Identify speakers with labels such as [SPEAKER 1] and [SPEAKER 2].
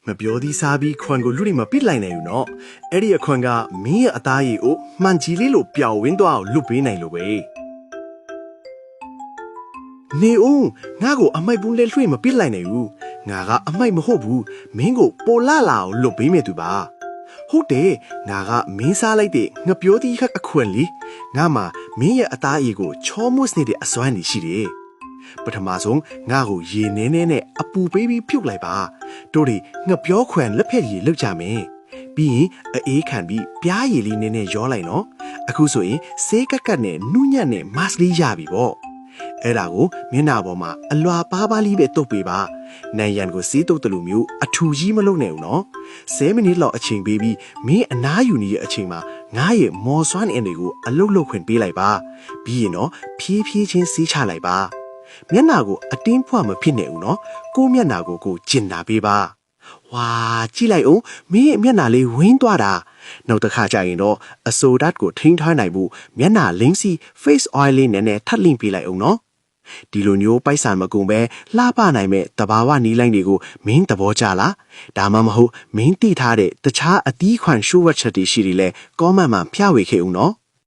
[SPEAKER 1] မပြောသည်စားပြီးခွန်ကိုလူတွေမပစ်လိုက်နိုင်ဘူးနော်အဲ့ဒီအခွန်ကမင်းရဲ့အသားရည်ကိုမှန်ကြီးလေးလိုပျော်ဝင်းသွားအောင်လွတ်ပေးနိုင်လို့ပဲနေဦးငါ့ကိုအမိုက်ဘူးလဲလွှင့်မပစ်လိုက်နိုင်ဘူးငါကအမိုက်မဟုတ်ဘူးမင်းကိုပိုလာလာအောင်လွတ်ပေးမယ်သူပါဟုတ်တယ်ငါကမင်းစားလိုက်တဲ့ငါပြောသည်ခက်အခွန်လီငါမှမင်းရဲ့အသားရည်ကိုချောမွတ်နေတဲ့အစွမ်းနေရှိတယ်ပထမဆုံးငါ့ကိုရေနည်းနဲ့အပူပေးပြီးဖြုတ်လိုက်ပါတို့တွေငါပြောခွန်လက်ဖက်ရည်လောက်ကြမယ်ပြီးရင်အေးခံပြီးပြားရည်လေးနည်းနည်းရောလိုက်နော်အခုဆိုရင်ဆေးကက်ကက်နဲ့နုညံ့နဲ့မတ်လေးရပြီပေါ့အဲ့ဒါကိုမျက်နှာပေါ်မှာအလွာပါးပါးလေးပဲတုပ်ပေးပါနံရံကိုစေးတုပ်တယ်လို့မျိုးအထူကြီးမလုပ်နဲ့ဦးနော်10မိနစ်လောက်အချိန်ပေးပြီးမင်းအနားယူနေတဲ့အချိန်မှာငါရဲ့မော်စွမ်းအင်တွေကိုအလုတ်လုတ်ခွင့်ပေးလိုက်ပါပြီးရင်တော့ဖြည်းဖြည်းချင်းစေးချလိုက်ပါမျက်နှာကိုအတင်းဖွမဖြစ်နဲ့ဦးနော်ကိုမျက်နှာကိုကျင်နာပေးပါဝါကြည့်လိုက်အောင်မင်းရဲ့မျက်နှာလေးဝင်းသွားတာနောက်တစ်ခါကျရင်တော့အဆိုဓာတ်ကိုထိန်းထားနိုင်ဖို့မျက်နှာလင်းစီ face oil လေးနည်းနည်းထပ်လင့်ပေးလိုက်အောင်နော်ဒီလိုမျိုးပိုက်ဆံမကုန်ပဲလှပနိုင်မဲ့တဘာဝနီးလိုင်းတွေကိုမင်းသဘောကျလားဒါမှမဟုတ်မင်းသိထားတဲ့တခြားအသီးခွန်ရှိုးဝက်ချက်တွေရှိတယ်လေ comment မှာမျှဝေခဲ့ဦးနော်